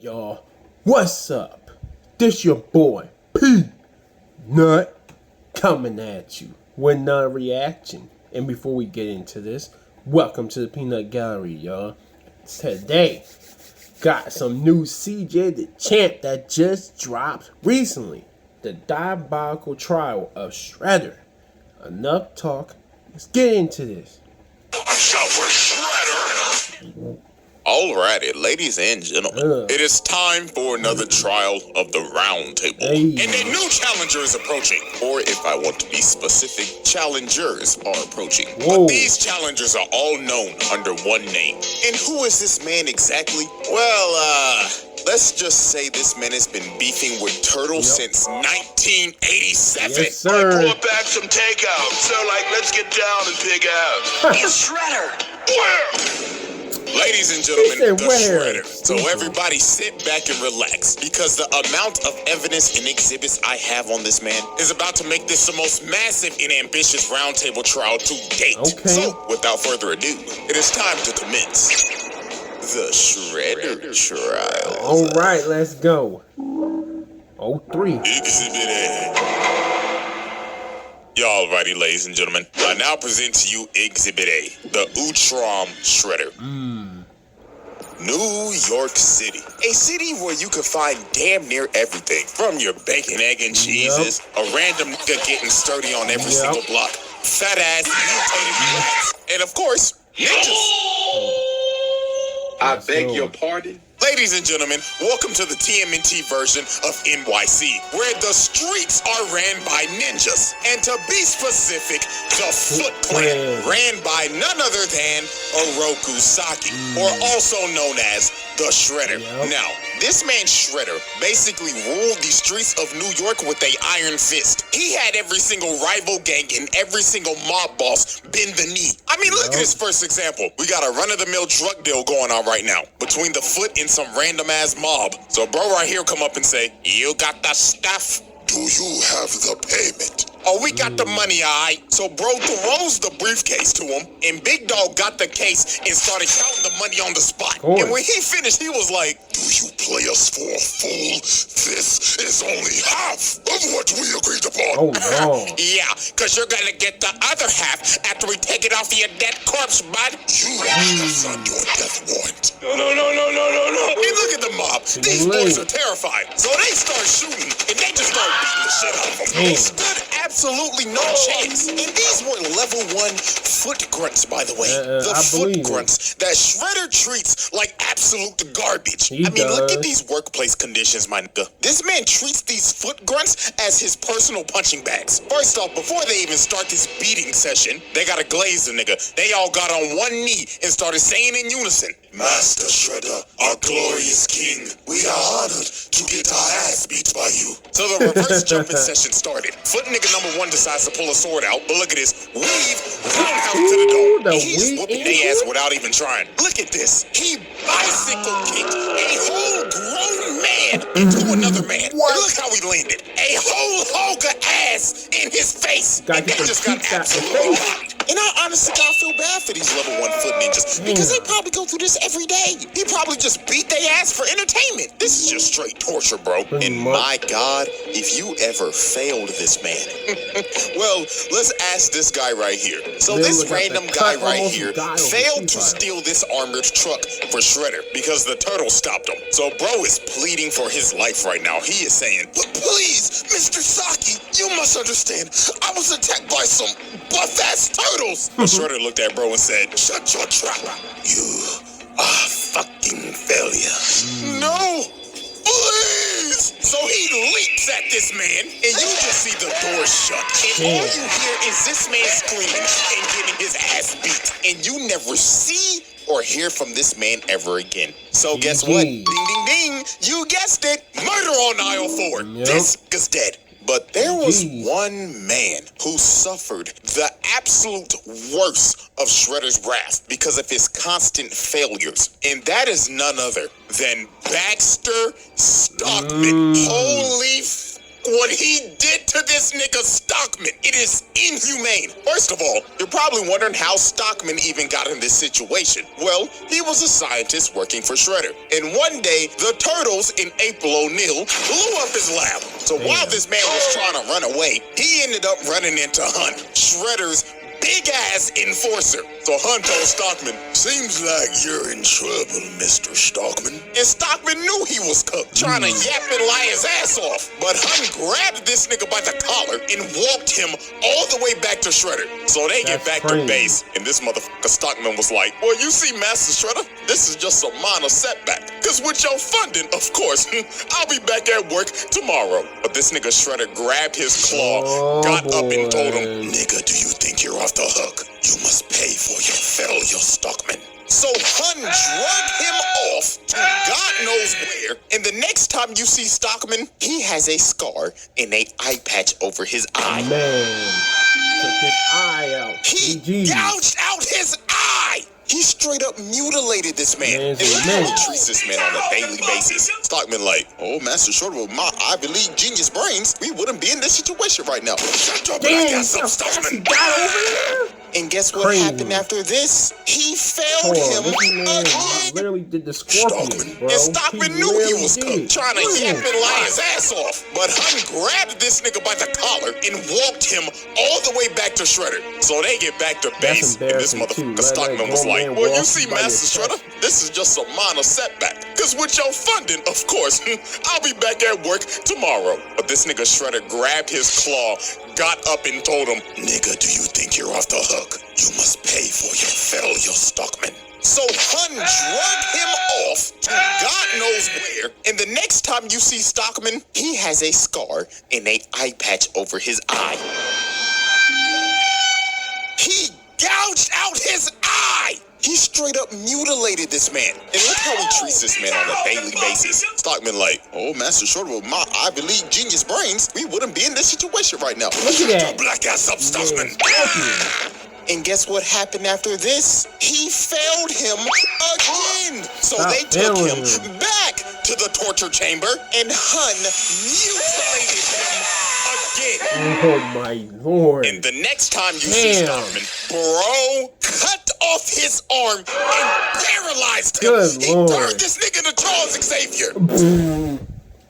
y'all, what's up? This your boy P Nut coming at you with another reaction. And before we get into this, welcome to the Peanut Gallery, y'all. Today, got some new CJ the Champ that just dropped recently. The Diabolical trial of Shredder. Enough talk. Let's get into this. Alrighty, ladies and gentlemen, it is time for another trial of the round table. And a new challenger is approaching. Or if I want to be specific, challengers are approaching. But these challengers are all known under one name. And who is this man exactly? Well, let's just say this man has been beefing with Turtle since 1987. Yes, sir. I brought back some takeout, so let's get down and pig out. It's Shredder! Where? Ladies and gentlemen, the where? Shredder. So everybody sit back and relax, because the amount of evidence and exhibits I have on this man is about to make this the most massive and ambitious roundtable trial to date. Okay. So, without further ado, it is time to commence the Shredder trial. Alright, let's go. 03. Exhibit A. Y'all righty, ladies and gentlemen. I now present to you Exhibit A, the Utrom Shredder. New York City. A city where you can find damn near everything. From your bacon, egg, and cheeses, a random nigga getting sturdy on every single block, fat ass, mutated rats, and of course, ninjas. I beg your pardon? Ladies and gentlemen, welcome to the TMNT version of NYC, where the streets are ran by ninjas. And to be specific, the Foot Clan, ran by none other than Oroku Saki, or also known as the Shredder. Now, this man Shredder basically ruled the streets of New York with a iron fist. He had every single rival gang and every single mob boss bend the knee. I mean, look at this first example. We got a run-of-the-mill drug deal going on right now between the Foot and some random ass mob. So bro right here come up and say, "You got the stuff? Do you have the payment?" Oh, we got the money, alright. So bro throws the briefcase to him, and Big Dog got the case and started counting the money on the spot. And when he finished, he was like, "Do you play us for a fool? This is only half of what we agreed upon." Oh no. "Yeah, cause you're gonna get the other half after we take it off your dead corpse, bud." You have on your death warrant. No. And look at the mob. These boys are terrified. So they start shooting, and they just start beating the shit out of them. They stood absolutely no chance. And these were level 1 foot grunts, by the way. The foot grunts that Shredder treats like absolute garbage. Look at these workplace conditions, my nigga. This man treats these foot grunts as his personal punching bags. First off, before they even start this beating session, they gotta glaze the nigga. They all got on one knee and started saying in unison, "Master Shredder, our glorious king, we are honored to get our ass beat by you." So the reverse jumping session started. Foot nigga number 1 decides to pull a sword out, but look at this. Weave, roundhouse to the dome. And he's whooping their ass without even trying. Look at this. He bicycle kicked a whole grown man into another man. And look how he landed. A whole hog of ass in his face. And they just got absolutely rocked. And I honestly gotta feel bad for these level 1 foot ninjas, because they probably go through this every day. He probably just beat their ass for entertainment. This is just straight torture, bro. And my God, if you ever failed this man. Well, let's ask this guy right here. So this random guy right here failed to steal this armored truck for Shredder because the turtle stopped him. So bro is pleading for his life right now. He is saying, "But please, Mr. Saki, you must understand, I was attacked by some buff-ass turtles." But Shredder looked at bro and said, "Shut your trap. You are fucking failure." "No, please." So he leaps at this man, and you just see the door shut. And all you hear is this man screaming and getting his ass beat. And you never see or hear from this man ever again. So guess what? Ding, ding, ding. You guessed it. Murder on aisle 4. This is dead. But there was one man who suffered the absolute worst of Shredder's wrath because of his constant failures. And that is none other than Baxter Stockman. Holy what he did to this nigga Stockman. It is inhumane. First of all, you're probably wondering how Stockman even got in this situation. Well, he was a scientist working for Shredder. And one day, the Turtles and April O'Neil blew up his lab. So while this man was trying to run away, he ended up running into Hunt, Shredder's big-ass enforcer. So Hunt told Stockman, Seems like you're in trouble, Mr. Stockman. and Stockman knew he was cooked, trying to yap and lie his ass off. But Hunt grabbed this nigga by the collar and walked him all the way back to Shredder. So they get back to base, and this motherfucker Stockman was like, well, you see, Master Shredder, this is just a minor setback. Cause with your funding, of course, I'll be back at work tomorrow. But this nigga Shredder grabbed his claw, got up and told him, Nigga, do you think you're off the hook? You must pay for your failure, Stockman. so Hun drug him off to God knows where, and the next time you see Stockman, he has a scar and a eye patch over his eye. Man, took his eye out. He GG. gouged out his eye! He straight up mutilated this man. Man's And a look how he man. treats this man on a daily basis. Stockman like, oh, Master Shredder, with my Ivy League genius brains, we wouldn't be in this situation right now. Shut your black Damn, ass up, so fast he Stockman. got over here. And guess what Crazy. happened after this? He failed Hold on, him this man again. literally did the scorpion, bro. And Stockman knew he was literally cooked, trying to did. yap and lie his ass off. But Hun grabbed this nigga by the collar and walked him all the way back to Shredder. So they get back to base, and this embarrassing, too. motherfucker Let Stockman that was grown like, man well, you walk see, by your Master Shredder, chest. this is just a minor setback. Cause with your funding, of course, I'll be back at work tomorrow. But this nigga Shredder grabbed his claw, got up and told him, Nigga, do you think you're off the hook? You must pay for your failure, Stockman. so Hun drug him off to God knows where, and the next time you see Stockman, he has a scar and a eye patch over his eye. He gouged out his eye! He straight up mutilated this man. And look how he treats this man on a daily basis. Stockman like, oh, Master Shredder, with my Ivy League genius brains, we wouldn't be in this situation right now. Look at that. Black ass up, Stockman. Scorpion. And guess what happened after this? He failed him again. So Stop they took failing him him. back to the torture chamber, and Hun mutilated him again. Oh my lord. And the next time you see Damn. Stockman, bro cut off his arm and paralyzed him. Good He Lord. turned this nigga to Charles Xavier.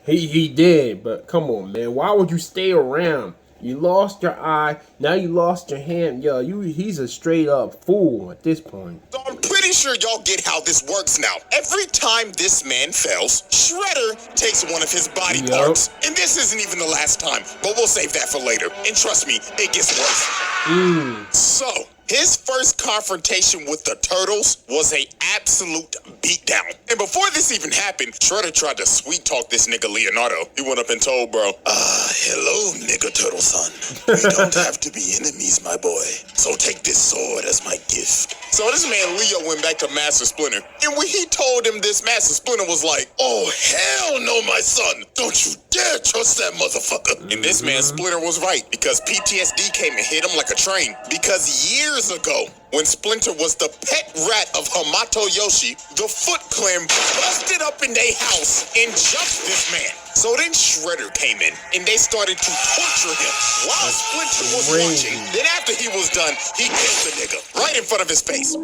He did, but come on, man. Why would you stay around? You lost your eye, now you lost your hand. Yo, he's a straight up fool at this point. So I'm pretty sure y'all get how this works now. Every time this man fails, Shredder takes one of his body Yup. parts. And this isn't even the last time, but we'll save that for later. And trust me, it gets worse. So, his first confrontation with the Turtles was a absolute beatdown. And before this even happened, Shredder tried to sweet talk this nigga Leonardo. He went up and told bro, Hello, nigga turtle son. We don't have to be enemies, my boy. So take this sword as my gift. So this man Leo went back to Master Splinter. And when he told him this, Master Splinter was like, Oh, hell no, my son. Don't you dare trust that motherfucker. and this man Splinter was right, because PTSD came and hit him like a train. Because years ago, when Splinter was the pet rat of Hamato Yoshi, the Foot Clan busted up in their house and jumped this man. So then Shredder came in, and they started to torture him while Splinter was crazy. watching. Then after he was done, he killed the nigga right in front of his face.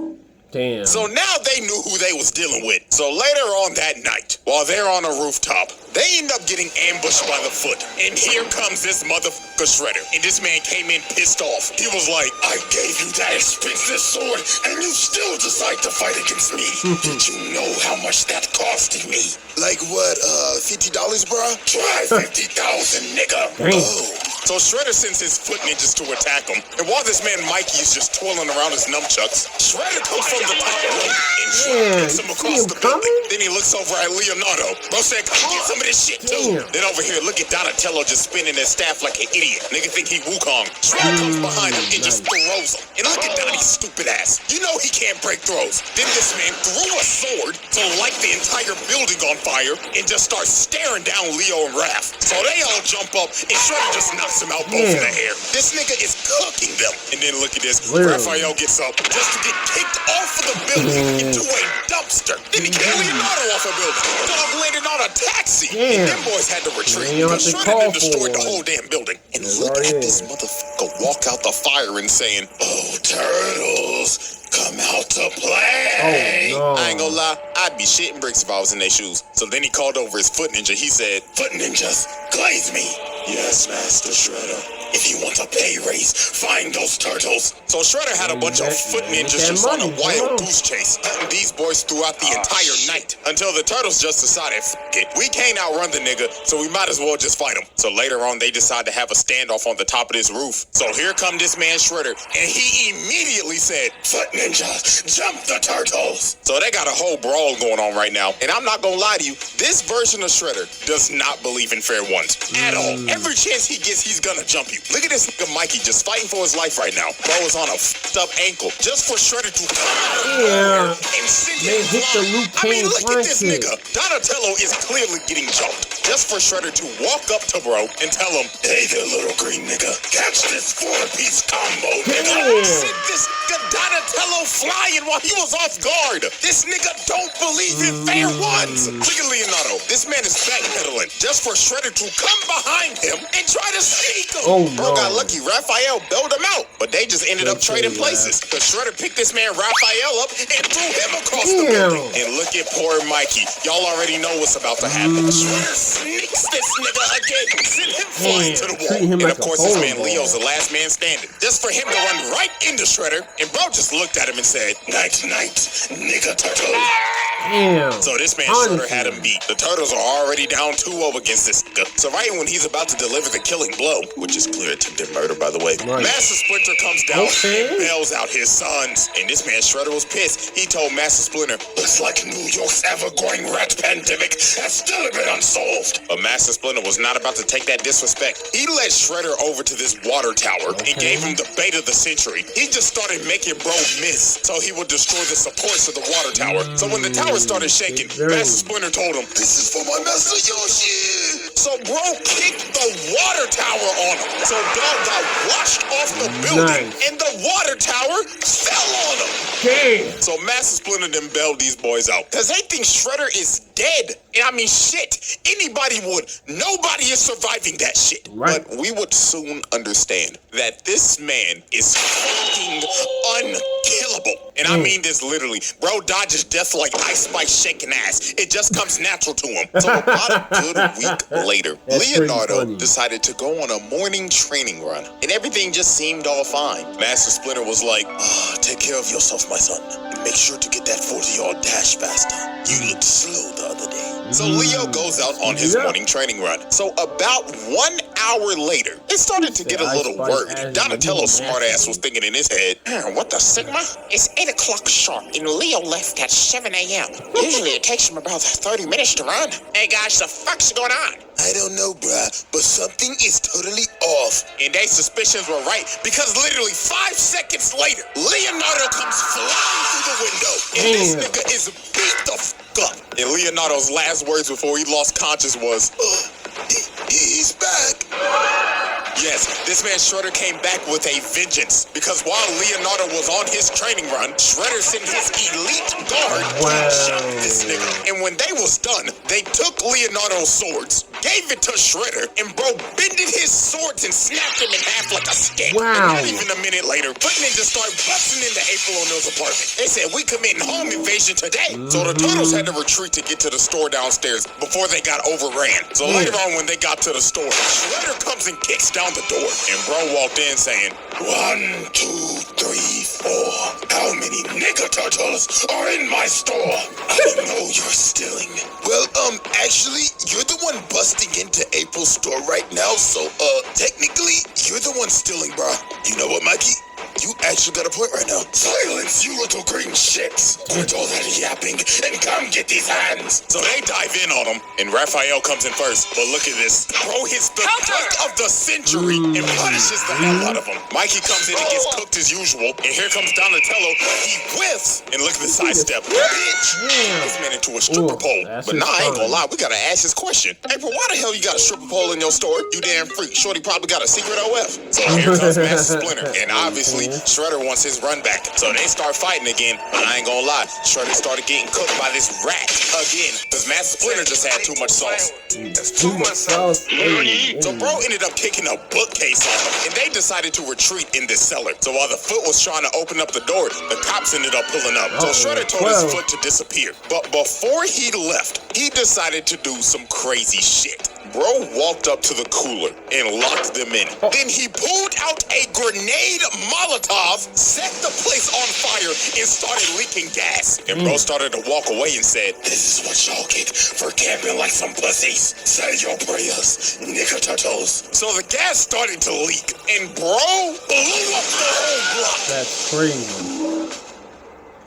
Damn. So now they knew who they was dealing with. So later on that night, while they're on a rooftop, they end up getting ambushed by the Foot. And here comes this motherfucker Shredder. And this man came in pissed off. He was like, I gave you that expensive sword, and you still decide to fight against me. Did you know how much that costed me? Like what, $50, bruh? Try 50,000, nigga. Damn. Oh. So Shredder sends his foot ninjas to attack him. And while this man Mikey is just twirling around his nunchucks, Shredder comes from the top rope and Yeah, hits him you across see him the building. coming? Then he looks over at Leonardo. Bro said, come get some of this shit too. Damn. Then over here, look at Donatello just spinning his staff like an idiot. Nigga think he Wukong. Shredder comes behind him and just throws him. And look at Donnie's stupid ass. You know he can't break throws. Then this man threw a sword to light the entire building on fire and just starts staring down Leo and Raph. So they all jump up and Shredder just knocks him out both in the air. This nigga is cooking them. And then look at this. Literally. Raphael gets up just to get kicked off of the building into a dumpster. Then he kicked Leonardo off a building. Dog landed on a taxi. And them boys had to retreat. Because Shredder done destroyed the whole damn building. And look at this motherfucker walk out the fire and saying, "Oh, turtles, come out to play." Oh, no. I ain't gonna lie, I'd be shitting bricks if I was in their shoes. So then he called over his foot ninja. He said, "Foot ninjas, glaze me." "Yes, Master Shredder. If you want a pay raise, find those turtles." So Shredder had a bunch of foot ninjas just on a wild goose chase, hunting these boys throughout the entire night, until the turtles just decided, "F it, we can't outrun the nigga, so we might as well just fight him." So later on, they decide to have a standoff on the top of this roof. So here come this man Shredder, and he immediately said, "Foot ninja, jump the turtles." So they got a whole brawl going on right now, and I'm not gonna lie to you, this version of Shredder does not believe in fair ones at all. Every chance he gets, he's gonna jump you. Look at this nigga Mikey just fighting for his life right now. Bro is on a f***ed up ankle just for Shredder to come and send him flying. I mean, look at this nigga. Donatello is clearly getting jumped just for Shredder to walk up to bro and tell him, "Hey there, little green nigga. Catch this 4-piece combo, nigga." Sent this nigga Donatello flying while he was off guard. This nigga don't believe in fair ones. Look at Leonardo. This man is backpedaling just for Shredder to come behind him and try to sneak him. Oh, Bro no. got lucky. Raphael bailed him out, but they just ended up trading places. Because Shredder picked this man Raphael up and threw him across the building. And look at poor Mikey. Y'all already know what's about to happen. Shredder sneaks this nigga again, send him flying to the wall. And of course, this man Leo's the last man standing. Just for him to run right into Shredder, and bro just looked at him and said, "Night, night, nigga turtle." Damn. So this man Shredder had him beat. The turtles are already down 2-0 against this nigga. So right when he's about to deliver the killing blow, which is clear attempted murder, by the way, Master Splinter comes down and bails out his sons. And this man Shredder was pissed. He told Master Splinter, "Looks like New York's ever-growing rat pandemic has still been unsolved." But Master Splinter was not about to take that disrespect. He led Shredder over to this water tower and gave him the bait of the century. He just started making bro miss so he would destroy the supports of the water tower. So when the tower started shaking, Master Splinter told him, "This is for my master Yoshi." So bro kicked the water tower on him. So dog got washed off the building and the water tower fell on him. Damn. So Master Splinter then bailed these boys out. Cause they think Shredder is dead. And I mean shit. Anybody would. Nobody is surviving that shit. Right. But we would soon understand that this man is fucking unkillable. And I mean this literally. Bro dodges death like Ice Spice shaking ass. It just comes natural to him. So about a good week later, Leonardo decided to go on a morning training run. And everything just seemed all fine. Master Splinter was like, "Take care of yourself, my son. Make sure to get that 40-yard dash faster. You looked slow the other day." So Leo goes out on his morning training run. So about 1 hour later, it started to get a little worried. Donatello's smartass was thinking in his head, "What the Sigma? It's 8 o'clock sharp, and Leo left at 7 a.m. Usually it takes him about 30 minutes to run. Hey guys, the fuck's going on?" "I don't know, bruh, but something is totally off." And their suspicions were right, because literally 5 seconds later, Leonardo comes flying through the window, and this nigga is beat the fuck up. And Leonardo's last words before he lost conscience was, He's back." Yes, this man Shredder came back with a vengeance, because while Leonardo was on his training run, Shredder sent his elite guard to shot this nigga. And when they was done, they took Leonardo's swords, gave it to Shredder, and bro bended his swords and snapped him in half like a stick. And not even a minute later, Foot Ninja started busting into April O'Neil's apartment. They said, "We committing home invasion today." So the turtles had to retreat to get to the store downstairs before they got overran. So later on when they got to the store, Shredder comes and kicks down the door. And bro walked in saying, 1, 2, 3, 4. How many nigga turtles are in my store? I know you're stealing. Well, actually, you're the one busting into April's store right now, so, technically, you're the one stealing, bro. You know what, Mikey? You actually got a point right now. Silence, you little green shits. Quit all that yapping and come get these hands. So they dive in on him, and Raphael comes in first. But look at this. Bro hits the dunk of the century and punishes the hell out of him. Mikey comes in and gets cooked as usual. And here comes Donatello. He whiffs. And look at the sidestep. Bitch. This man into a stripper pole. But nah, I ain't gonna lie. We gotta ask this question. April, why the hell you got a stripper pole in your store? You damn freak. Shorty probably got a secret OF. So here comes Master Splinter. And obviously, Shredder wants his run back. So they start fighting again. But I ain't gonna lie, Shredder started getting cooked by this rat again. Because Master Splinter just had too much sauce. That's too much sauce. So bro ended up kicking a bookcase on him, and they decided to retreat in this cellar. So while the Foot was trying to open up the door, the cops ended up pulling up. So Shredder told his Foot to disappear. But before he left, he decided to do some crazy shit. Bro walked up to the cooler and locked them in. Then he pulled out a grenade Molotov, set the place on fire, and started leaking gas. And bro started to walk away and said, This is what y'all get for camping like some pussies. Say your prayers, nigga turtles. So the gas started to leak, and bro blew up the whole block. That's crazy.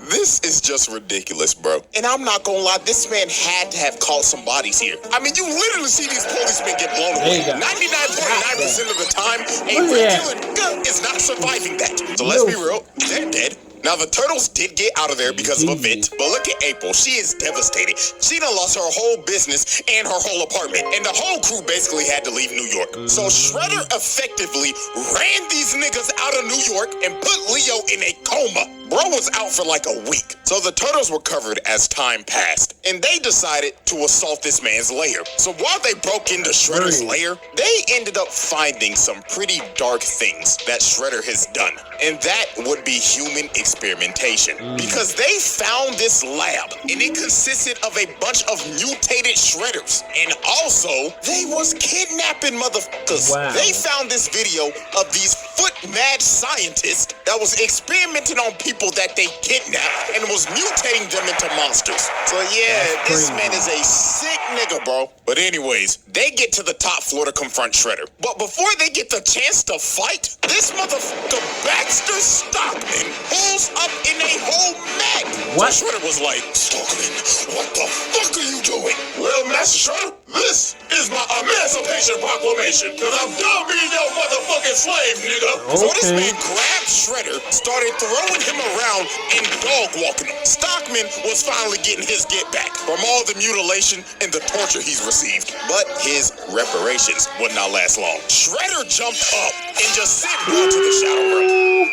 This is just ridiculous, bro. And I'm not gonna lie, this man had to have caught some bodies here. I mean, you literally see these policemen get blown away. 99.9% of the time, a regular nigga is not surviving that. So let's be real, they're dead. Now, the Turtles did get out of there because of a vent, but look at April. She is devastated. She done lost her whole business and her whole apartment, and the whole crew basically had to leave New York. So Shredder effectively ran these niggas out of New York and put Leo in a coma. Bro was out for like a week. So the Turtles recovered as time passed, and they decided to assault this man's lair. So while they broke into Shredder's lair, they ended up finding some pretty dark things that Shredder has done. And that would be human experimentation. Because they found this lab, and it consisted of a bunch of mutated Shredders. And also, they was kidnapping motherfuckers. Wow. They found this video of these foot-mad scientists that was experimenting on people that they kidnapped and was mutating them into monsters. So yeah, this man is a sick nigga, bro. But anyways, they get to the top floor to confront Shredder. But before they get the chance to fight, this motherfucker Baxter Stockman pulls up in a whole mat. What? So Shredder was like, Stockman, what the fuck are you doing? well, Master Shredder, this is my Emancipation Proclamation, because I'm done being your motherfucking slave, nigga. So this man grabbed Shredder, started throwing him around and dog walking him. Stockman was finally getting his get back from all the mutilation and the torture he's received. But his reparations would not last long. Shredder jumped up and just sent Bro to the shower room.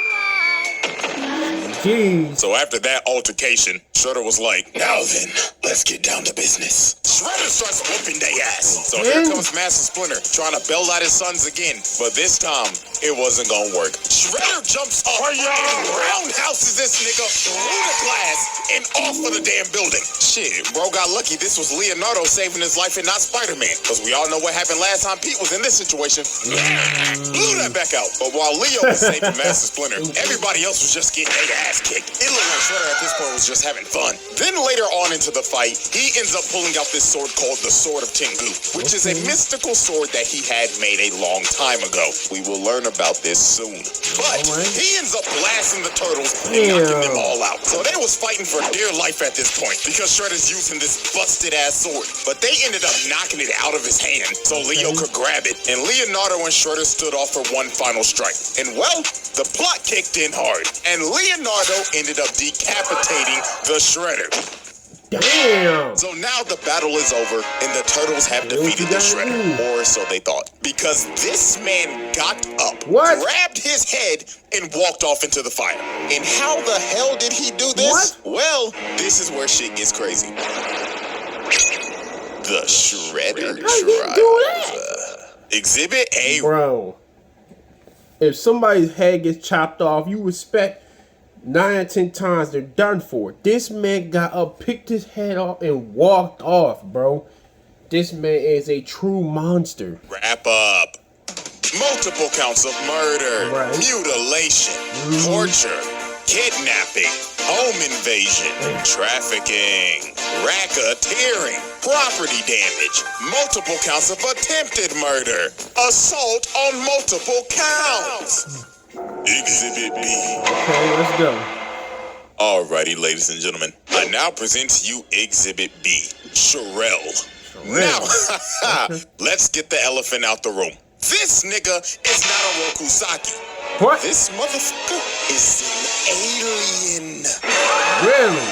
Jeez. So after that altercation, Shredder was like, Now then, let's get down to business. Shredder starts whooping their ass. So here comes Master Splinter trying to bail out his sons again. But this time, it wasn't gonna work. Shredder jumps up and roundhouses this nigga through the glass and off of the damn building. Shit, bro got lucky this was Leonardo saving his life and not Spider-Man. Because we all know what happened last time Pete was in this situation. Blew that back out. But while Leo was saving Master Splinter, everybody else was just getting their ass kicked. It looked like Shredder at this point was just having fun. Then later on into the fight, he ends up pulling out this sword called the Sword of Tengu, which is a mystical sword that he had made a long time ago. We will learn about this soon. But he ends up blasting the Turtles and knocking them all out. So they was fighting for dear life at this point because Shredder's using this busted ass sword. But they ended up knocking it out of his hand so Leo could grab it. And Leonardo and Shredder stood off for one final strike. And well, the plot kicked in hard. And Leonardo ended up decapitating the Shredder. Damn. So now the battle is over and the Turtles have defeated the Shredder, or so they thought. Because this man got up, grabbed his head, and walked off into the fire. And how the hell did he do this? Well, this is where shit gets crazy. The Shredder Driver. Exhibit A. Bro, if somebody's head gets chopped off, you expect 9 or 10 times they're done for. This man got up, picked his head off, and walked off, bro. This man is a true monster. Wrap up. Multiple counts of murder, mutilation, torture, kidnapping, home invasion, trafficking, racketeering, property damage, multiple counts of attempted murder, assault on multiple counts. Exhibit B. Okay, let's go. Alrighty, ladies and gentlemen. I now present to you Exhibit B, Sherelle. Now, let's get the elephant out the room. This nigga is not a Rokusaki. What? This motherfucker is an alien. Really?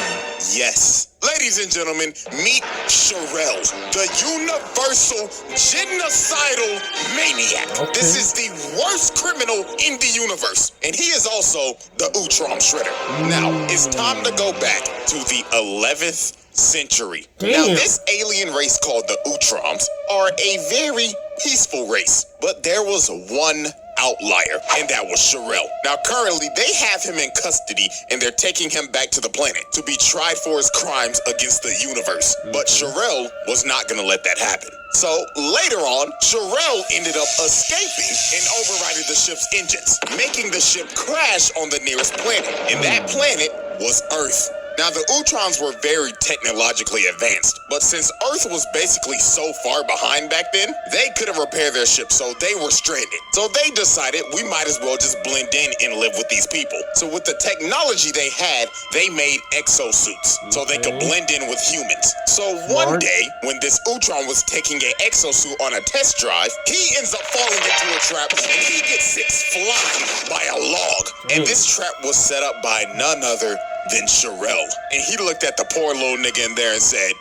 Yes. Ladies and gentlemen, meet Sherelle, the universal genocidal maniac. Okay. This is the worst criminal in the universe, and he is also the Utrom Shredder. Now, it's time to go back to the 11th century. Damn. Now, this alien race called the Utroms are a very peaceful race, but there was one outlier, and that was Sherelle. Now, currently, they have him in custody, and they're taking him back to the planet to be tried for his crimes against the universe. But Sherelle was not going to let that happen. So, later on, Sherelle ended up escaping and overriding the ship's engines, making the ship crash on the nearest planet, and that planet was Earth. Now, the Utroms were very technologically advanced, but since Earth was basically so far behind back then, they couldn't repair their ship, so they were stranded. So they decided we might as well just blend in and live with these people. So with the technology they had, they made exosuits, so they could blend in with humans. So one day, when this Utrom was taking an exosuit on a test drive, he ends up falling into a trap, and he gets sick flying by a log. And this trap was set up by none other than Sherelle. And he looked at the poor little nigga in there and said,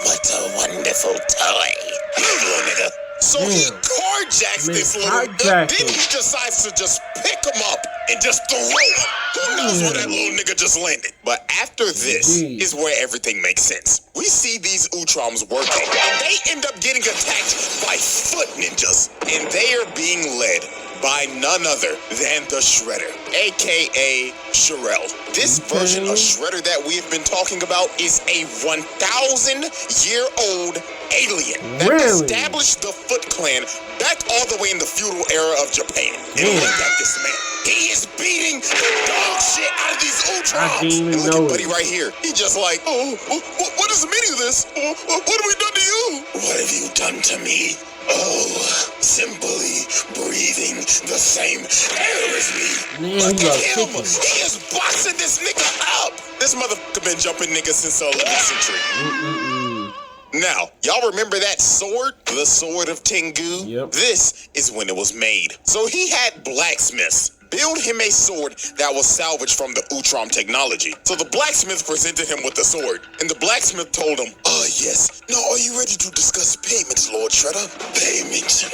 "What a wonderful toy, little nigga." So he carjacks this little nigga. Then he decides to just pick him up and just throw him. Who knows where that little nigga just landed? But after this is where everything makes sense. We see these Utroms working, and they end up getting attacked by foot ninjas. And they are being led by none other than the Shredder, aka Sherelle. This version of Shredder that we have been talking about is a 1,000-year-old alien that established the Foot Clan back all the way in the feudal era of Japan. And look at this man. He is beating the dog shit out of these Utroms. And look at Buddy right here. He just like, what is the meaning of this? What have we done to you? What have you done to me? Oh, simply breathing the same air as me. Look at him. He is boxing this nigga up. This motherfucker been jumping niggas since the 11th century. Now, y'all remember that sword? The Sword of Tengu? Yep. This is when it was made. So he had blacksmiths build him a sword that was salvaged from the Utrom technology. So the blacksmith presented him with the sword, and the blacksmith told him, Yes. Now, are you ready to discuss payments, Lord Shredder? Payment?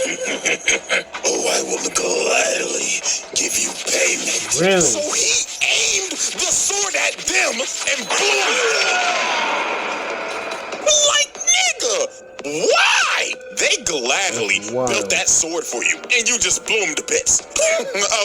Oh, I will gladly give you payment. Really? So he aimed the sword at them and blew it. Like, nigga, why? They gladly built that sword for you, and you just blew them to bits.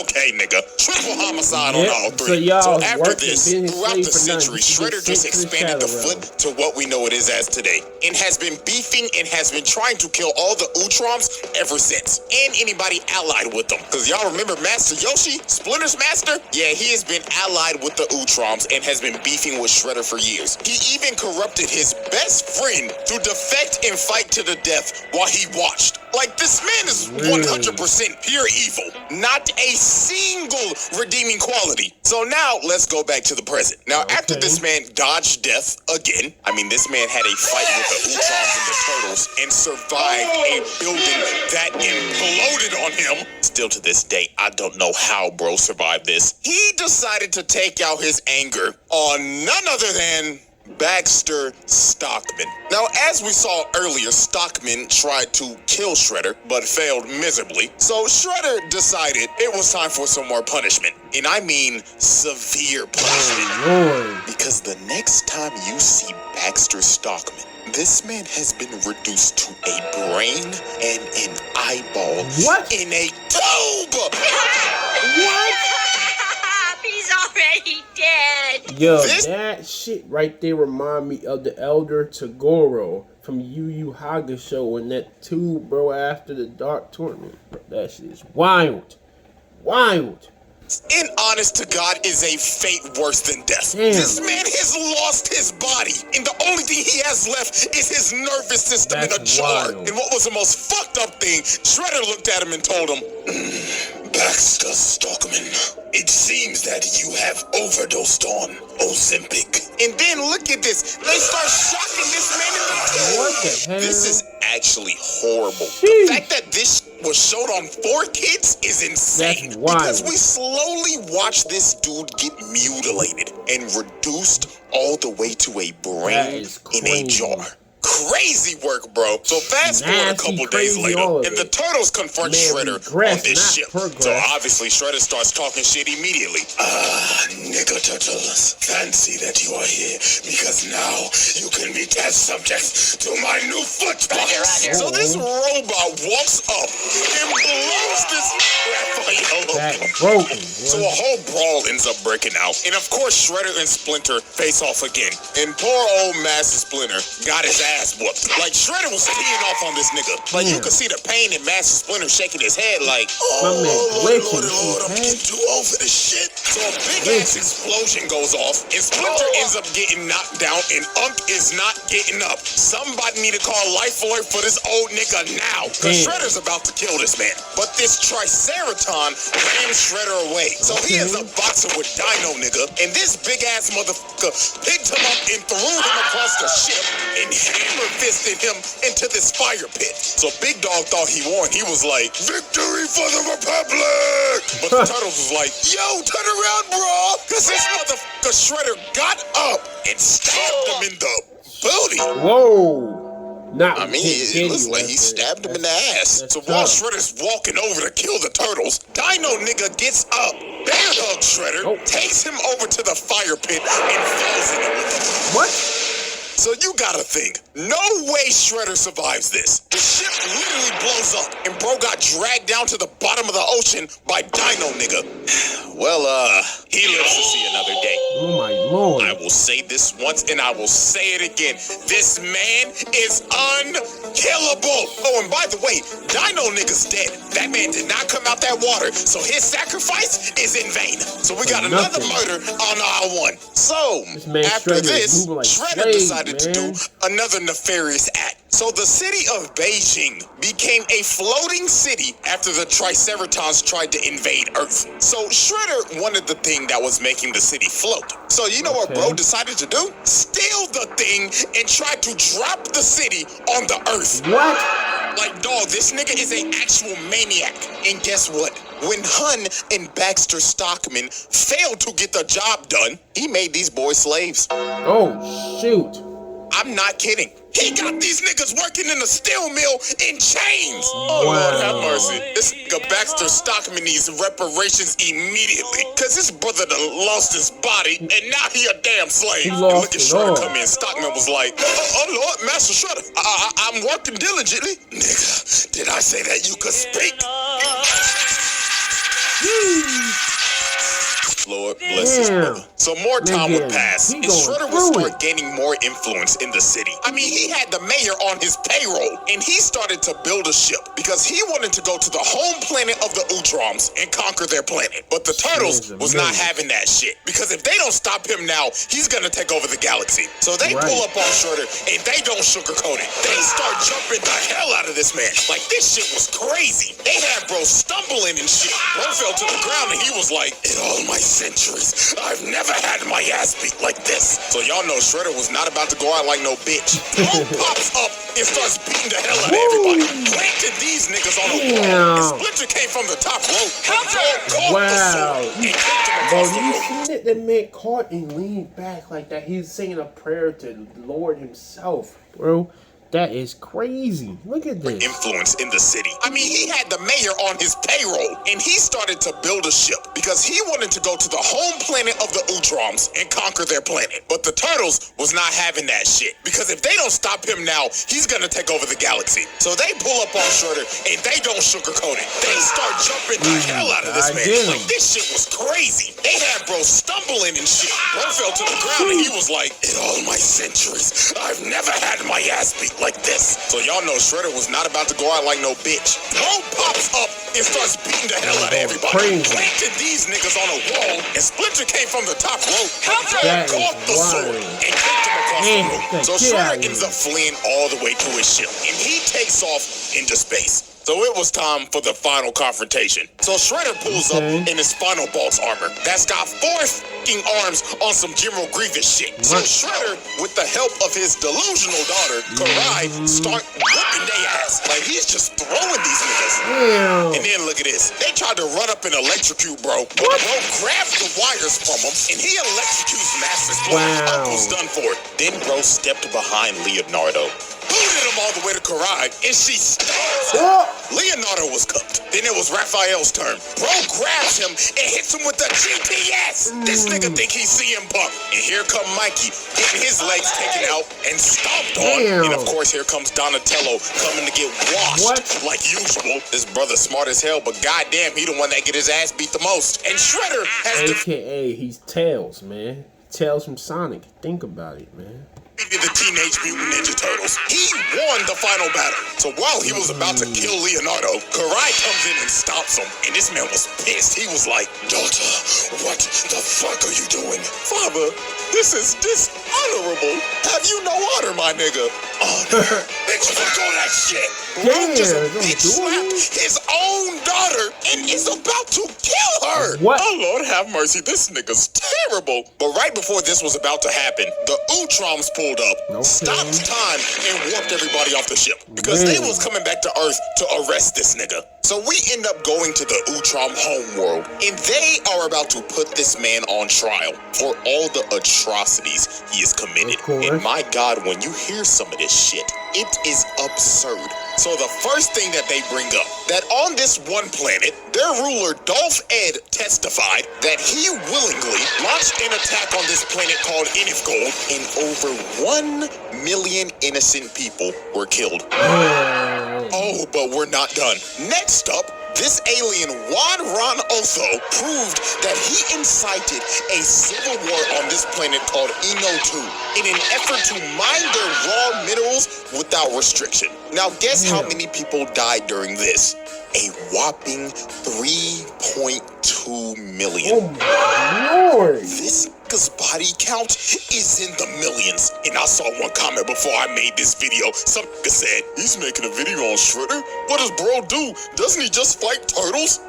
Okay, nigga. Triple homicide on all three. So after this, throughout the century, Shredder just expanded the Foot to what we know it is as today, and has been beefing and has been trying to kill all the Utroms ever since, and anybody allied with them. Because y'all remember Master Yoshi, Splinter's master? Yeah, he has been allied with the Utroms and has been beefing with Shredder for years. He even corrupted his best friend to defect and fight to the death while he watched. Like, this man is 100% pure evil. Not a single redeeming quality. So now, let's go back to the present. Now, after this man dodged death again, I mean, this man had a fight with the Utroms and the Turtles and survived a building that imploded on him. Still to this day, I don't know how bro survived this. He decided to take out his anger on none other than Baxter Stockman. Now, as we saw earlier, Stockman tried to kill Shredder, but failed miserably. So Shredder decided it was time for some more punishment. And I mean severe punishment. Because the next time you see Baxter Stockman, this man has been reduced to a brain and an eyeball in a tube. What? He's already dead. Yo, that shit right there remind me of the Elder Toguro from Yu Yu Hakusho in that tube, bro, after the Dark Tournament. Bro, that shit is wild. Wild. And honest to God is a fate worse than death. Damn. This man has lost his body, and the only thing he has left is his nervous system in a jar. Wild. And what was the most fucked up thing, Shredder looked at him and told him, Baxter Stockman, it seems that you have overdosed on Ozempic. And then look at this. They start shocking this man in the What the hell? This is actually horrible. Sheesh. The fact that this was showed on 4Kids is insane. That's wild. Because we slowly watch this dude get mutilated and reduced all the way to a That brain is in a crazy. jar. Crazy work, bro. So fast forward a Nasty, couple days crazy, later, all of and the it. Turtles confront Man, Shredder regress, on this not ship. progress. So obviously Shredder starts talking shit immediately. Nigga Turtles, fancy that you are here, because now you can be test subjects to my new foot box. So this robot walks up and blows this Raphael That up. broken. So a whole brawl ends up breaking out. And of course, Shredder and Splinter face off again. And poor old Master Splinter got his ass whooped. Like, Shredder was teeing off on this nigga. Like, you could see the pain in Master Splinter shaking his head like, My man glitching. I'm getting too old for this shit. so a big-ass explosion goes off, and Splinter ends up getting knocked down, and Unk is not getting up. Somebody need to call Life Alert for this old nigga now, because Damn. Shredder's about to kill this man. But this Triceraton rams Shredder away, so he ends up boxing with Dino nigga, and this big-ass motherfucker picked him up and threw him across the ship and hammer-fisted him into this fire pit. So Big Dog thought he won. He was like, Victory for the Republic! but the Turtles was like, yo, turn around, bro. Because this motherfucker Shredder got up and stabbed him in the booty. Whoa. Not I mean, it looks like he stabbed him in the ass. So while Shredder's walking over to kill the Turtles, Dino nigga gets up, bear hugs Shredder, takes him over to the fire pit, and falls in it with him. What? So you gotta think, no way Shredder survives this. The ship literally blows up, and bro got dragged down to the bottom of the ocean by Dino nigga. Well, he lives to see another day. Oh my lord. I will say this once and I will say it again. This man is unkillable. Oh, and by the way, Dino nigga's dead. That man did not come out that water, so his sacrifice is in vain. So we got another murder on aisle one. So, man after Shredder is this, moving like Shredder slave, decided to do man. another nefarious act. So the city of Beijing became a floating city after the Triceratons tried to invade Earth. So Shredder wanted the thing that was making the city float. So you know what bro decided to do? Steal the thing and try to drop the city on the Earth. What? Like, dog, this nigga is an actual maniac. And guess what? When Hun and Baxter Stockman failed to get the job done, he made these boys slaves. Oh, shoot. I'm not kidding. He got these niggas working in a steel mill in chains. Oh, Wow. Lord have mercy. This nigga Baxter Stockman needs reparations immediately. Because his brother done lost his body, and now he a damn slave. He And lost look at it Shredder all. come in. Stockman was like, oh Lord, Master Shredder, I'm working diligently. Nigga, did I say that you could speak? Lord bless his brother. So more time would Nigga, pass, he and going Shredder would through start gaining more influence in the city. I mean, he had the mayor on his payroll, and he started to build a ship because he wanted to go to the home planet of the Utroms and conquer their planet. But the Turtles was not having that shit, because if they don't stop him now, he's gonna take over the galaxy. So they pull up on Shredder, and they don't sugarcoat it. They start jumping the hell out of this man. Like, this shit was crazy. They had bro stumbling and shit. Bro fell to the ground, and he was like, In all my centuries, I've never had my ass beat like this. so y'all know Shredder was not about to go out like no bitch. Bro pops up and starts beating the hell out of everybody. Planted these niggas on a wall. And Splinter came from the top rope. But Dog caught the sword and kicked him Bro, across the you room. seen it? That man caught and leaned back like that. He's singing a prayer to the Lord himself, bro. That is crazy. Look at this. Influence in the city. I mean, he had the mayor on his payroll, and he started to build a ship because he wanted to go to the home planet of the Utroms and conquer their planet. But the Turtles was not having that shit, because if they don't stop him now, he's gonna take over the galaxy. So they pull up on Shredder, and they don't sugarcoat it. They start jumping the hell out of this man. Like, this shit was crazy. They had bro stumbling and shit. Bro fell to the ground, and he was like, In all my centuries, I've never had my ass beat like this. so y'all know Shredder was not about to go out like no bitch. Bro pops up and starts beating the hell out of everybody. Planted these niggas on a wall, and Splinter came from the top rope. But Dog caught the sword and kicked him across the room. So Shredder ends up fleeing all the way to his ship, and he takes off into space. So it was time for the final confrontation. So Shredder pulls up in his final boss armor that's got 4 fucking arms on some General Grievous shit. So Shredder, with the help of his delusional daughter, Karai, start whooping their ass. Like, he's just throwing these niggas. And then look at this. They tried to run up and electrocute bro. But bro grabs the wires from him, and he electrocutes Master Splinter. Uncle's done for it. Then bro stepped behind Leonardo, booted him all the way to Karai, and she stabs him. Leonardo was cooked. Then it was Raphael's turn. Bro grabs him and hits him with the GPS. This nigga think he's CM Punk. And here come Mikey, getting his legs taken out and stomped on. And of course, here comes Donatello coming to get washed like usual. This brother smart as hell, but goddamn, he the one that get his ass beat the most. And Shredder has AKA, he's Tails, man. Tails from Sonic. Think about it, man. The Teenage Mutant Ninja Turtles. He won the final battle. So while he was about to kill Leonardo, Karai comes in and stops him. And this man was pissed. He was like, Daughter, what the fuck are you doing? Father, this is dishonorable. Have you no honor, my nigga? Honor? Bitch, fuck all that shit. Bro just bitch slapped his own daughter and is about to kill her. What? Oh, Lord have mercy. This nigga's terrible. But right before this was about to happen, the Utroms pulled up, stopped time, and warped everybody off the ship. Because they was coming back to Earth to arrest this nigga. So we end up going to the Utrom homeworld, and they are about to put this man on trial for all the atrocities he has committed. And my God, when you hear some of this shit, it is absurd. So the first thing that they bring up, that on this one planet, their ruler Dolph Ed testified that he willingly launched an attack on this planet called Inifgold, and over 1 million innocent people were killed. Oh, but we're not done. Next up, this alien Juan Ron Otho proved that he incited a civil war on this planet called Eno 2 in an effort to mine their raw minerals without restriction. Now guess how many people died during this? A whopping 3.2 million. Oh my Lord. This nigga's body count is in the millions. And I saw one comment before I made this video. Some nigga said, he's making a video on Shredder? What does bro do? Doesn't he just fight turtles?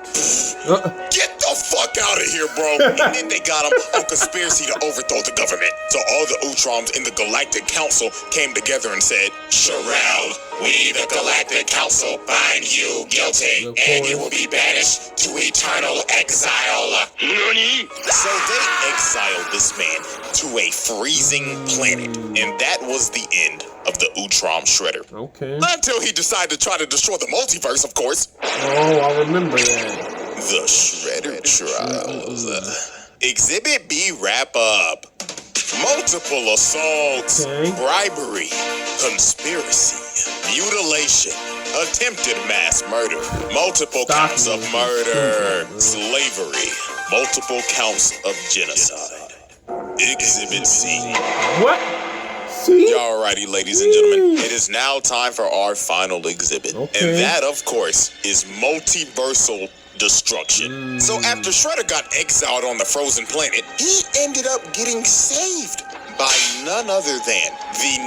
Get the fuck out of here, bro. And then they got him on conspiracy to overthrow the government. So all the Utroms in the Galactic Council came together and said, Sherelle, we the Galactic Council find you guilty, and you will be banished to eternal exile. Nani? So they exiled this man to a freezing planet, and that was the end of the Utrom Shredder. Okay. Until he decided to try to destroy the multiverse, of course. Oh, I remember that. The Shredder Trials. Exhibit B wrap up. Multiple assaults, bribery, conspiracy, mutilation, attempted mass murder, multiple counts of murder, slavery, multiple counts of genocide. Exhibit C. What? See? Alrighty, ladies and gentlemen, it is now time for our final exhibit. And that, of course, is multiversal destruction. So after Shredder got exiled on the frozen planet, he ended up getting saved by none other than the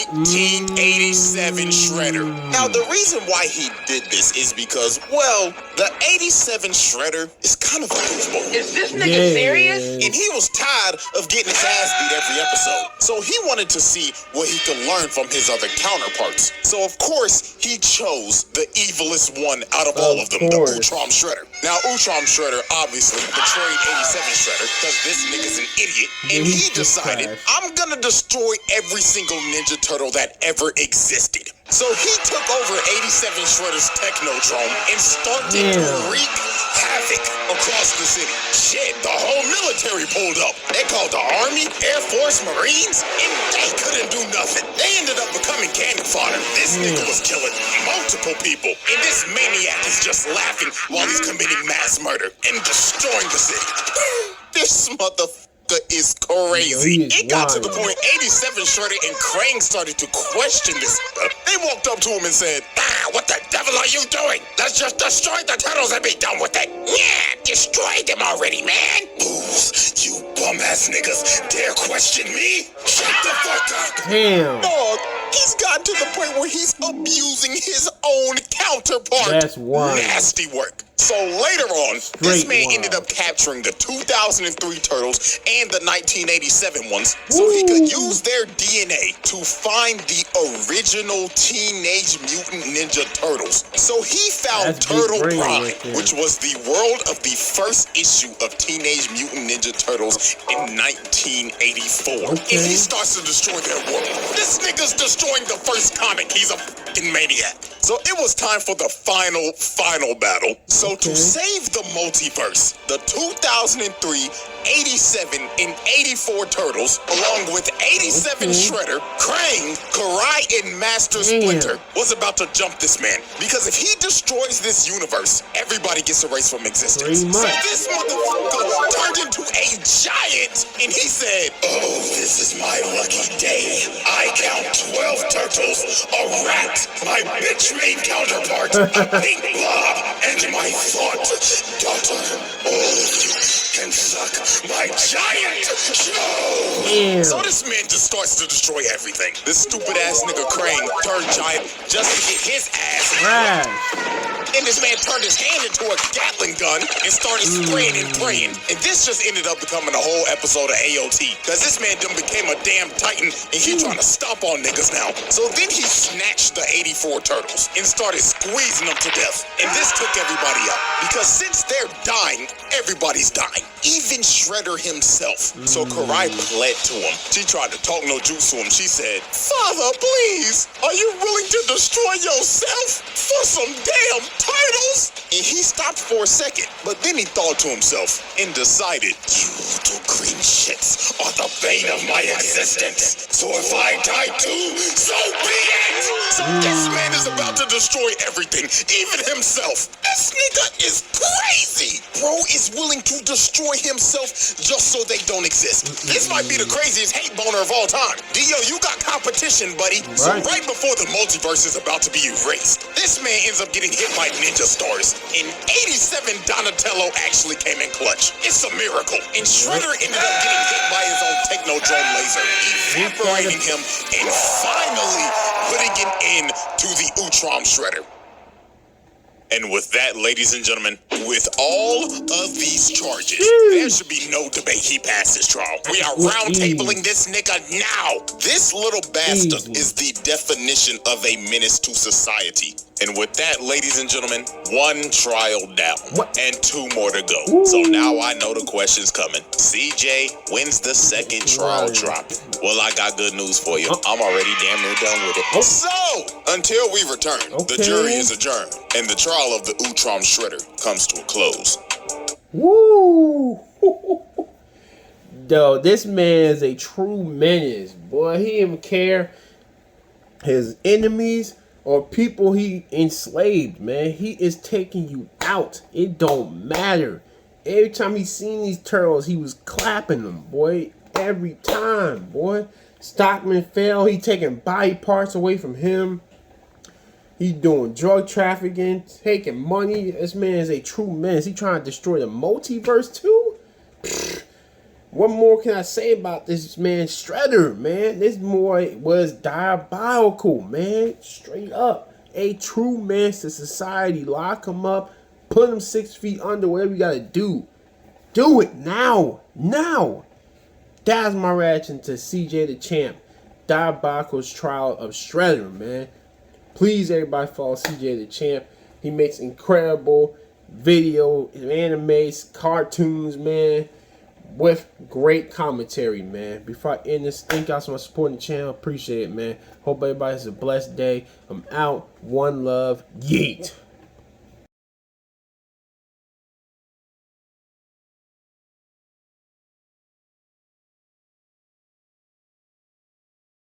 1987 Shredder. Now, the reason why he did this is because, well, the 87 Shredder is kind of a goofball. Is this nigga serious? And he was tired of getting his ass beat every episode. So he wanted to see what he could learn from his other counterparts. So, of course, he chose the evilest one out of all of them, the Utrom Shredder. Now, Utrom Shredder obviously betrayed 87 Shredder because this nigga's an idiot. And he decided, I'm gonna destroy every single Ninja Turtle that ever existed. So he took over 87 Shredder's Technodrome and started to wreak havoc across the city. Shit, the whole military pulled up. They called the Army, Air Force, Marines, and they couldn't do nothing. They ended up becoming cannon fodder. This nigga was killing multiple people, and this maniac is just laughing while he's committing mass murder and destroying the city. This motherfucker is crazy. It got to the point 87 Shredder and Krang started to question this. They walked up to him and said, what the devil are you doing? Let's just destroy the turtles and be done with it. Yeah, destroy them already, man. Booze, you bum ass niggas dare question me? Shut the fuck up. Damn. Dog, He's gotten to the point where he's abusing his own counterpart. That's wild. Nasty work. So later on, this man ended up capturing the 2003 Turtles and the 1987 ones so he could use their DNA to find the original Teenage Mutant Ninja Turtles. So he found Turtle Prime, which was the world of the first issue of Teenage Mutant Ninja Turtles in 1984. And he starts to destroy their world. This nigga's destroying the first comic. He's a fucking maniac. So it was time for the final battle. So to save the multiverse, the 2003, 87, and 84 Turtles, along with 87 Shredder, Krang, Karai, and Master Splinter, was about to jump this man. Because if he destroys this universe, everybody gets erased from existence. So this motherfucker turned into a giant, and he said, "Oh, this is my lucky day. I count 12 turtles, a rat, my bitch-made counterpart, a pink blob, and my thought daughter. All of you can suck my giant show." So this man just starts to destroy everything. This stupid ass nigga Krang turned giant just to get his ass. And this man turned his hand into a Gatling gun and started spraying and praying. And this just ended up becoming a whole episode of AOT. Because this man done became a damn titan and he trying to stomp on niggas now. So then he snatched the 84 Turtles and started squeezing them to death. And this took everybody out. Because since they're dying, everybody's dying. Even Shredder himself. So Karai pled to him. She tried to talk no juice to him. She said, "Father, please, are you willing to destroy yourself for some damn turtles?" And he stopped for a second, but then he thought to himself and decided, "You two green shits are the bane of my existence. So if I die too, so be it." So this man is about to destroy everything, even himself. This nigga is crazy. Bro is willing to destroy himself just so they don't exist. This might be the craziest hate boner of all time. Dio, you got competition, buddy. So right before the multiverse is about to be erased, this man ends up getting hit by ninja stars. In 87, Donatello actually came in clutch. It's a miracle. And Shredder ended up getting hit by his own Technodrome laser, evaporating him and finally putting an end to the Utrom Shredder. And with that, ladies and gentlemen, with all of these charges, there should be no debate he passed his trial. We are round-tabling this nigga now. This little bastard is the definition of a menace to society. And with that, ladies and gentlemen, one trial down and two more to go. So now I know the question's coming. CJ, when's the second trial dropping? Well, I got good news for you. I'm already damn near done with it. So, until we return, the jury is adjourned, and the trial of the Utrom Shredder comes to a close. Woo! Yo, this man is a true menace, boy. He didn't care his enemies or people he enslaved, man. He is taking you out. It don't matter. Every time he seen these turtles, he was clapping them, boy. Every time, boy. Stockman fell. He taking body parts away from him. He doing drug trafficking, taking money. This man is a true menace. He trying to destroy the multiverse too? What more can I say about this man Shredder, man? This boy was diabolical, man. Straight up. A true menace to society. Lock him up. Put him 6 feet under. Whatever you gotta do. Do it now. Now. That's my reaction to CJ the Champ. Diabolical's trial of Shredder, man. Please, everybody, follow CJ the Champ. He makes incredible video, animes, cartoons, man, with great commentary, man. Before I end this, thank y'all so much for supporting the channel. Appreciate it, man. Hope everybody has a blessed day. I'm out. One love. Yeet.